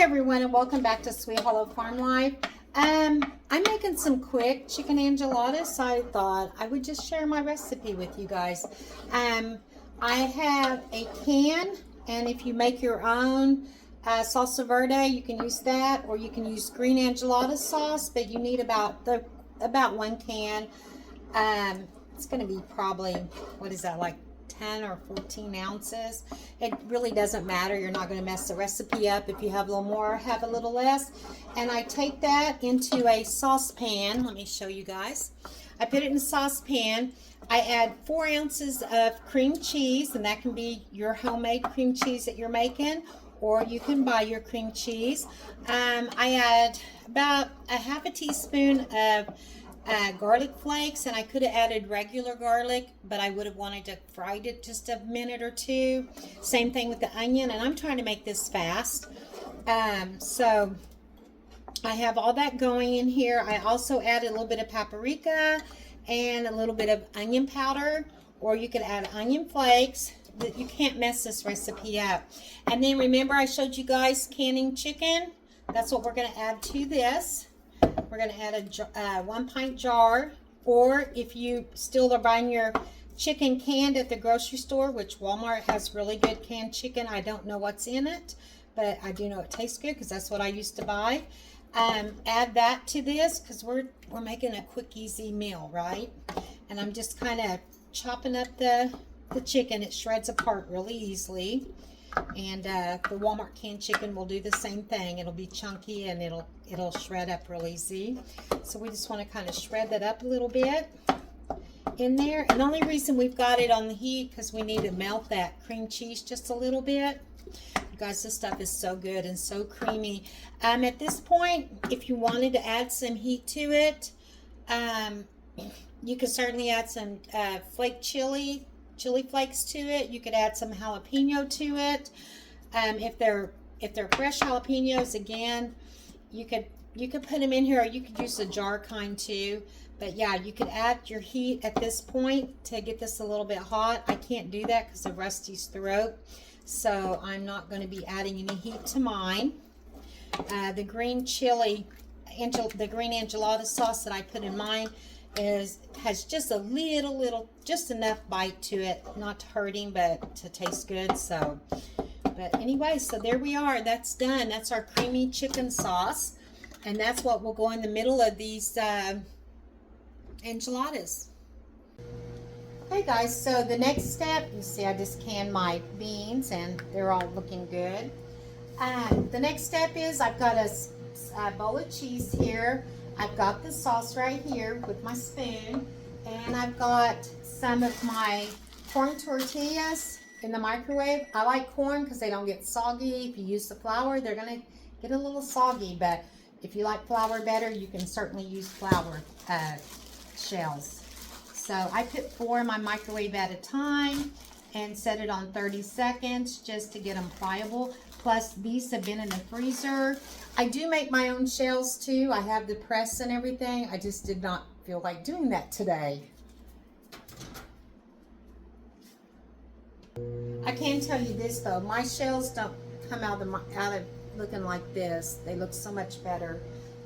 everyone, and welcome back to Sweet Hollow Farm Life. I'm making some quick chicken enchiladas, so I thought I would just share my recipe with you guys. I have a can, and if you make your own salsa verde, you can use that, or you can use green enchilada sauce, but you need about 1 can. It's going to be probably, what is that, like 10 or 14 ounces. It really doesn't matter. You're not going to mess the recipe up. If you have a little more, have a little less. And I take that into a saucepan. Let me show you guys. I put it in a saucepan. I add 4 ounces of cream cheese, and that can be your homemade cream cheese that you're making, or you can buy your cream cheese. I add about a half a teaspoon of garlic flakes, and I could have added regular garlic, but I would have wanted to fry it just a minute or two. Same thing with the onion, and I'm trying to make this fast. So I have all that going in here. I also added a little bit of paprika and a little bit of onion powder, or you could add onion flakes. You can't mess this recipe up. And then remember, I showed you guys canning chicken. That's what we're going to add to this. We're going to add a 1 pint jar, or if you still are buying your chicken canned at the grocery store, which Walmart has really good canned chicken. I don't know what's in it, but I do know it tastes good because that's what I used to buy. Add that to this because we're making a quick, easy meal, right? And I'm just kind of chopping up the chicken. It shreds apart really easily. And the Walmart canned chicken will do the same thing. It'll be chunky and it'll shred up real easy. So we just want to kind of shred that up a little bit in there. And the only reason we've got it on the heat because we need to melt that cream cheese just a little bit. You guys, this stuff is so good and so creamy. At this point, if you wanted to add some heat to it, you could certainly add some flake chili flakes to it. You could add some jalapeno to it. If they're fresh jalapenos, again, you could put them in here, or you could use the jar kind too. But yeah, you could add your heat at this point to get this a little bit hot. I can't do that because of Rusty's throat, so I'm not going to be adding any heat to mine. The green enchilada sauce that I put in mine has just a little, just enough bite to it, not to hurt him, but to taste good. So, but anyway, so there we are. That's done. That's our creamy chicken sauce, and that's what will go in the middle of these enchiladas. Okay, guys. So the next step, you see, I just canned my beans, and they're all looking good. The next step is I've got a bowl of cheese here. I've got the sauce right here with my spoon, and I've got some of my corn tortillas in the microwave. I like corn because they don't get soggy. If you use the flour, they're going to get a little soggy, but if you like flour better, you can certainly use flour shells. So I put 4 in my microwave at a time and set it on 30 seconds just to get them pliable. Plus, these have been in the freezer. I do make my own shells too. I have the press and everything. I just did not feel like doing that today. I can tell you this though, my shells don't come out of looking like this. They look so much better,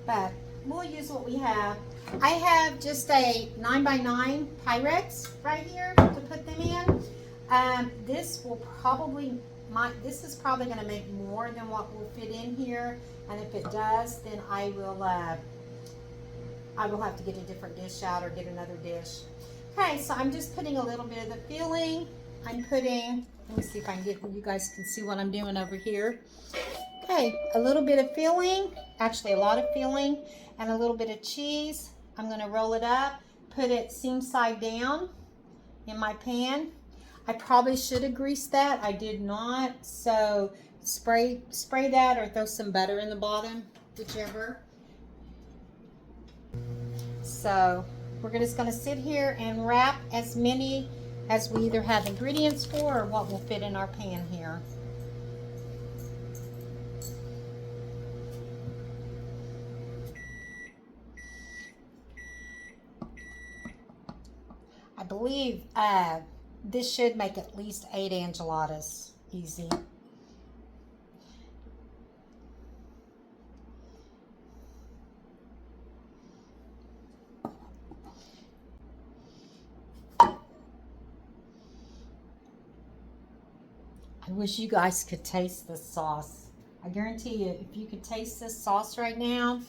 but we'll use what we have. I have just a 9x9 Pyrex right here to put them in. This is probably going to make more than what will fit in here, and if it does, then I will have to get a different dish out or get another dish. Okay, so I'm just putting a little bit of the filling. Let me see if I can get, you guys can see what I'm doing over here. Okay, a little bit of filling, actually a lot of filling, and a little bit of cheese. I'm going to roll it up, put it seam side down in my pan. I probably should have greased that. I did not. So spray that or throw some butter in the bottom, whichever. So we're just going to sit here and wrap as many as we either have ingredients for or what will fit in our pan here. I believe this should make at least 8 enchiladas easy. I wish you guys could taste the sauce. I guarantee you, if you could taste this sauce right now,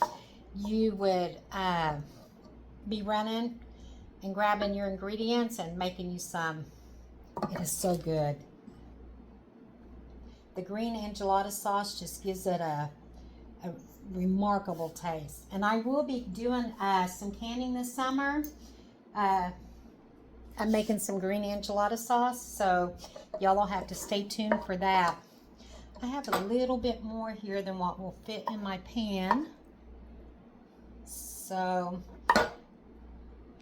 you would be running and grabbing your ingredients and making you some. It is so good. The green enchilada sauce just gives it a remarkable taste. And I will be doing some canning this summer. I'm making some green enchilada sauce, so y'all will have to stay tuned for that. I have a little bit more here than what will fit in my pan, so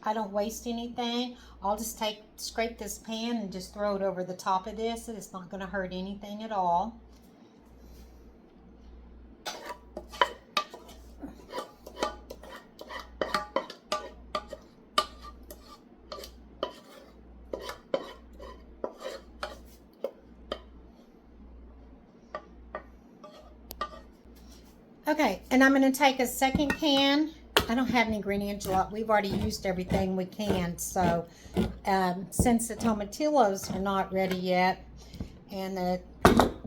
I don't waste anything. I'll just scrape this pan and just throw it over the top of this. It's not going to hurt anything at all. Okay, and I'm going to take a second can. I don't have any green enchilada. We've already used everything we can. So since the tomatillos are not ready yet and the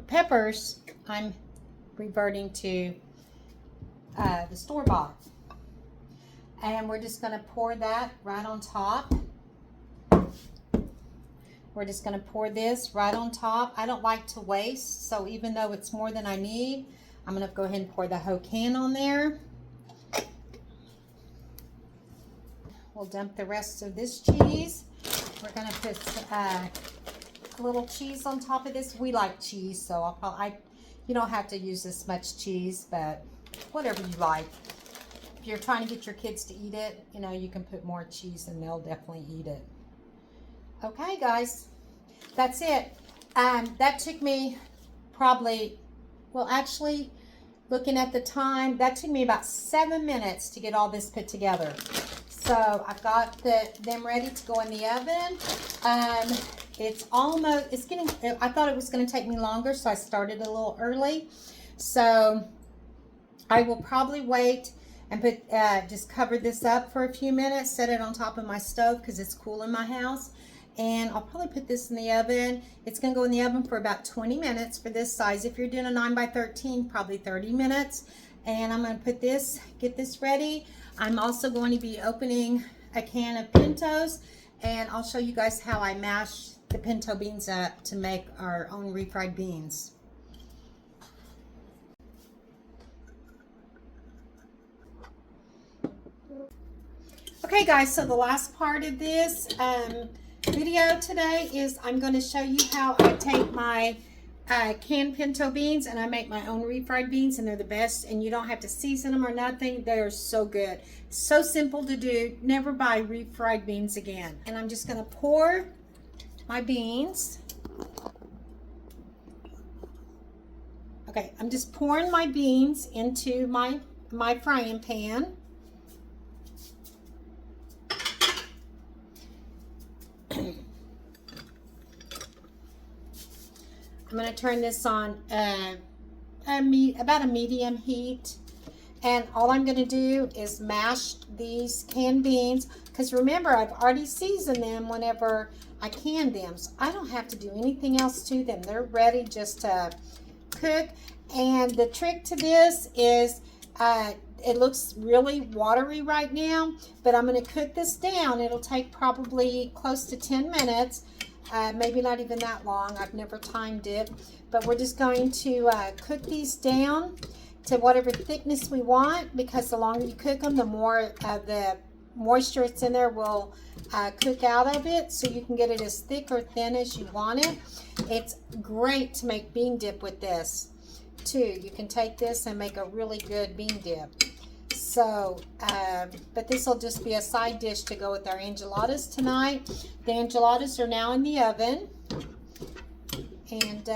peppers, I'm reverting to the store-bought. And we're just going to pour that right on top. We're just going to pour this right on top. I don't like to waste, so even though it's more than I need, I'm going to go ahead and pour the whole can on there. We'll dump the rest of this cheese. We're going to put a little cheese on top of this. We like cheese, so you don't have to use this much cheese, but whatever you like. If you're trying to get your kids to eat it, you know, you can put more cheese and they'll definitely eat it. Okay, guys, that's it. That took me probably, well, actually, looking at the time, that took me about 7 minutes to get all this put together. So I've got them ready to go in the oven. I thought it was going to take me longer, so I started a little early. So I will probably wait and just cover this up for a few minutes, set it on top of my stove because it's cool in my house. And I'll probably put this in the oven. It's going to go in the oven for about 20 minutes for this size. If you're doing a 9x13, probably 30 minutes. And I'm going to get this ready. I'm also going to be opening a can of pintos. And I'll show you guys how I mash the pinto beans up to make our own refried beans. Okay, guys, so the last part of this video today is I'm going to show you how I take my canned pinto beans and I make my own refried beans, and they're the best, and you don't have to season them or nothing. They're so good. So simple to do. Never buy refried beans again. And I'm just going to pour my beans. Okay, I'm just pouring my beans into my frying pan. I'm going to turn this on about a medium heat, and all I'm going to do is mash these canned beans, because remember, I've already seasoned them whenever I canned them, so I don't have to do anything else to them. They're ready just to cook. And the trick to this is it looks really watery right now, but I'm going to cook this down. It'll take probably close to 10 minutes. Maybe not even that long. I've never timed it, but we're just going to cook these down to whatever thickness we want, because the longer you cook them, the more the moisture that's in there will cook out of it, so you can get it as thick or thin as you want it. It's great to make bean dip with this too. You can take this and make a really good bean dip. So, but this will just be a side dish to go with our enchiladas tonight. The enchiladas are now in the oven, and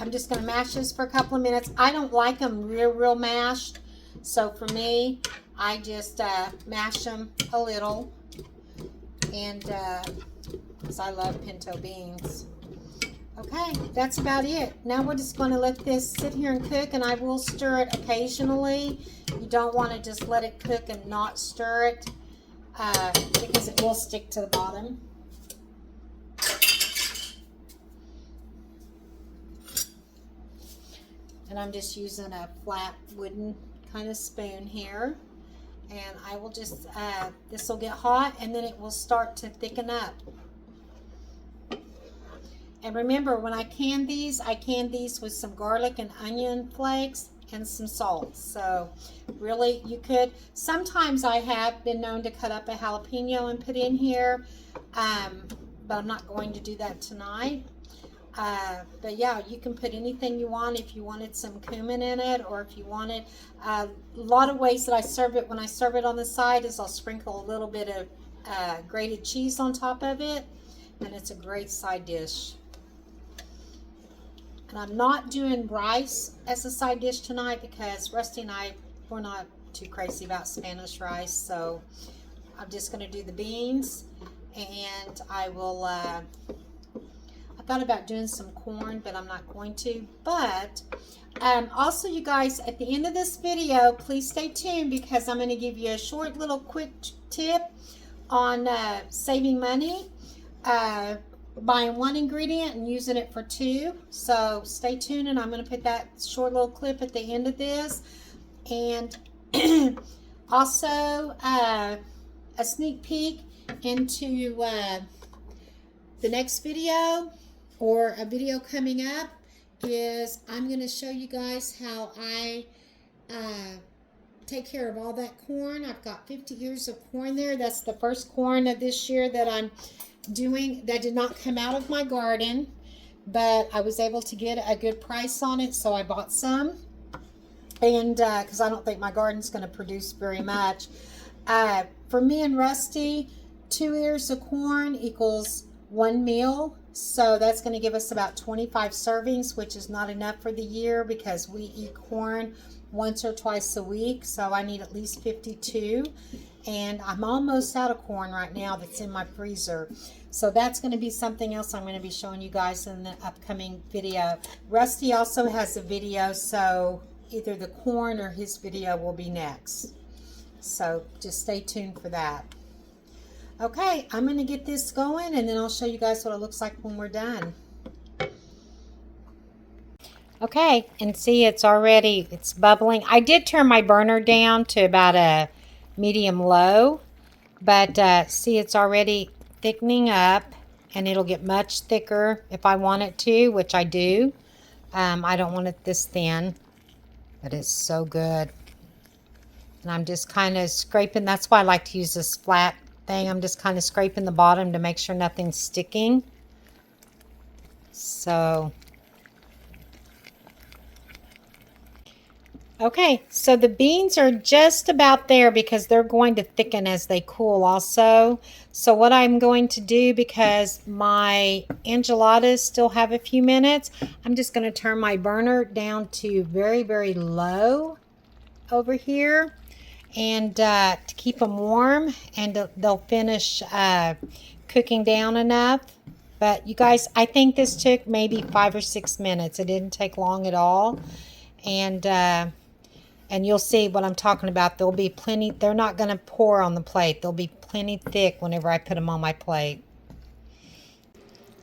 I'm just going to mash this for a couple of minutes. I don't like them real mashed, so for me, I just mash them a little, and because I love pinto beans. Okay, that's about it. Now we're just going to let this sit here and cook, and I will stir it occasionally. You don't want to just let it cook and not stir it because it will stick to the bottom. And I'm just using a flat wooden kind of spoon here. And I will just, this will get hot and then it will start to thicken up. And remember, when I can these with some garlic and onion flakes and some salt. So really, you could, sometimes I have been known to cut up a jalapeno and put in here, but I'm not going to do that tonight. But yeah, you can put anything you want. If you wanted some cumin in it, or if you wanted, a lot of ways that I serve it when I serve it on the side is I'll sprinkle a little bit of grated cheese on top of it, and it's a great side dish. And I'm not doing rice as a side dish tonight because Rusty and I, we're not too crazy about Spanish rice. So I'm just going to do the beans, and I will, I thought about doing some corn, but I'm not going to. But also, you guys, at the end of this video, please stay tuned because I'm going to give you a short little quick tip on saving money. Buying one ingredient and using it for two. So stay tuned, and I'm going to put that short little clip at the end of this. And also a sneak peek into the next video, or a video coming up, is I'm going to show you guys how I take care of all that corn. I've got 50 ears of corn there. That's the first corn of this year that I'm doing, that did not come out of my garden, but I was able to get a good price on it, so I bought some. And because I don't think my garden's going to produce very much. For me and Rusty, 2 ears of corn equals 1 meal, so that's going to give us about 25 servings, which is not enough for the year because we eat corn once or twice a week, so I need at least 52. And I'm almost out of corn right now that's in my freezer. So that's going to be something else I'm going to be showing you guys in the upcoming video. Rusty also has a video, so either the corn or his video will be next. So just stay tuned for that. Okay, I'm going to get this going, and then I'll show you guys what it looks like when we're done. Okay, and see, it's bubbling. I did turn my burner down to about a medium low, but see, it's already thickening up, and it'll get much thicker if I want it to, which I do. I don't want it this thin, but it's so good. And I'm just kind of scraping. That's why I like to use this flat thing. I'm just kind of scraping the bottom to make sure nothing's sticking. So okay, so the beans are just about there because they're going to thicken as they cool also. So what I'm going to do, because my enchiladas still have a few minutes, I'm just going to turn my burner down to very, very low over here, and to keep them warm, and they'll finish cooking down enough. But you guys, I think this took maybe 5 or 6 minutes. It didn't take long at all. And you'll see what I'm talking about. There'll be plenty. They're not going to pour on the plate. They'll be plenty thick whenever I put them on my plate.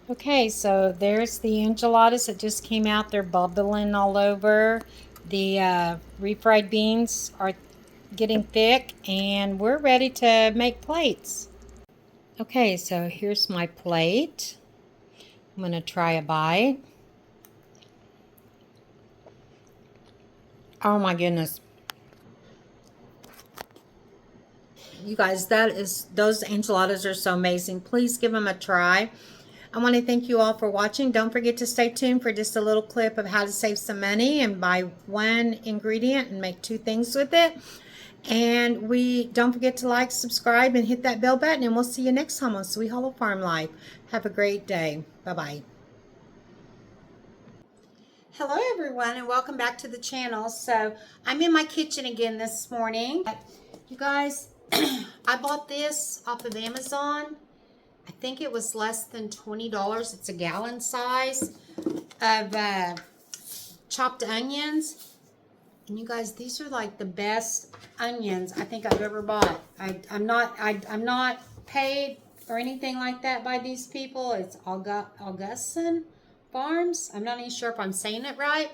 Okay, so there's the enchiladas that just came out. They're bubbling all over. The refried beans are getting thick, and we're ready to make plates. Okay, so here's my plate. I'm going to try a bite. Oh my goodness. You guys, those enchiladas are so amazing. Please give them a try. I want to thank you all for watching. Don't forget to stay tuned for just a little clip of how to save some money and buy one ingredient and make 2 things with it. And don't forget to like, subscribe, and hit that bell button, and we'll see you next time on Sweet Hollow Farm Life. Have a great day. Bye-bye. Hello everyone, and welcome back to the channel. So I'm in my kitchen again this morning. You guys, I bought this off of Amazon. I think it was less than $20. It's a gallon size of chopped onions. And you guys, these are like the best onions I think I've ever bought. I'm not paid or anything like that by these people. It's Augustin Farms. I'm not even sure if I'm saying it right,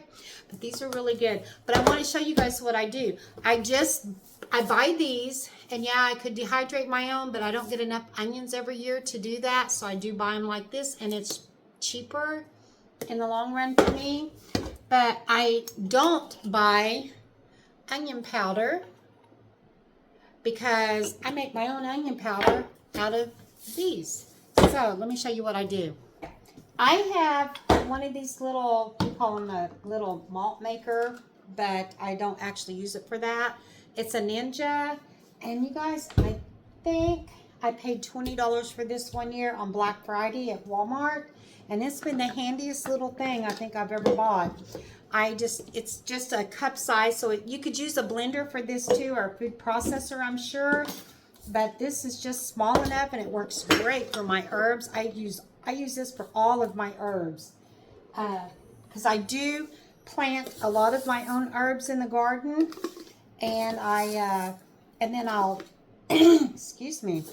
but these are really good. But I want to show you guys what I do. I buy these, and yeah, I could dehydrate my own, but I don't get enough onions every year to do that, so I do buy them like this, and it's cheaper in the long run for me. But I don't buy onion powder because I make my own onion powder out of these. So let me show you what I do. I have one of these little, we call them a little malt maker, but I don't actually use it for that. It's a Ninja, and you guys, I think I paid $20 for this one year on Black Friday at Walmart, and it's been the handiest little thing I think I've ever bought. It's just a cup size, so you could use a blender for this too, or a food processor, I'm sure. But this is just small enough, and it works great for my herbs. I use this for all of my herbs, because I do plant a lot of my own herbs in the garden, and and then I'll excuse me,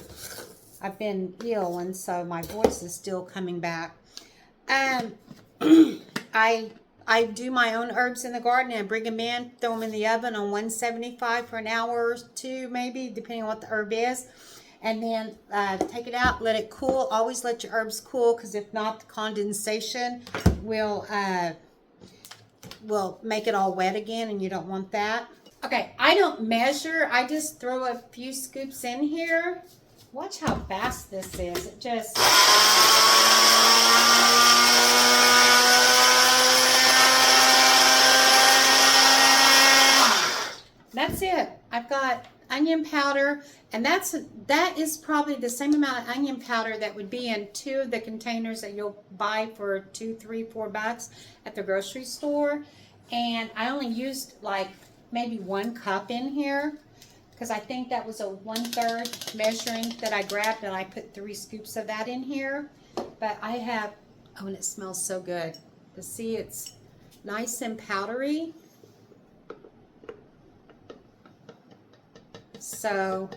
I've been ill, and so my voice is still coming back. I do my own herbs in the garden and bring them in, throw them in the oven on 175 for an hour or two, maybe, depending on what the herb is. And then take it out, let it cool. Always let your herbs cool, because if not, the condensation will make it all wet again, and you don't want that. Okay, I don't measure. I just throw a few scoops in here. Watch how fast this is. It just... That's it. I've got onion powder, and that is probably the same amount of onion powder that would be in 2 of the containers that you'll buy for $2, $3, $4 at the grocery store. And I only used like maybe 1 cup in here, because I think that was a 1/3 measuring that I grabbed, and I put 3 scoops of that in here. But I have, oh, and it smells so good. To see, it's nice and powdery. So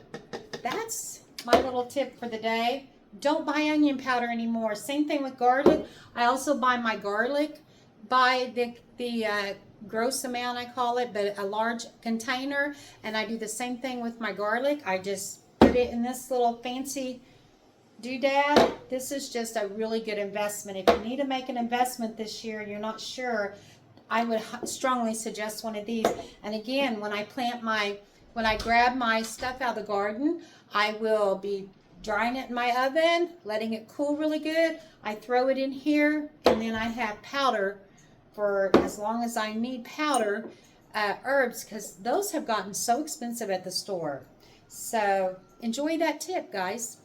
that's my little tip for the day. Don't buy onion powder anymore. Same thing with garlic. I also buy my garlic by the gross amount, I call it, but a large container. And I do the same thing with my garlic. I just put it in this little fancy doodad. This is just a really good investment. If you need to make an investment this year and you're not sure, I would strongly suggest one of these. And again, when I grab my stuff out of the garden, I will be drying it in my oven, letting it cool really good. I throw it in here, and then I have powder for as long as I need powder, herbs, because those have gotten so expensive at the store. So enjoy that tip, guys.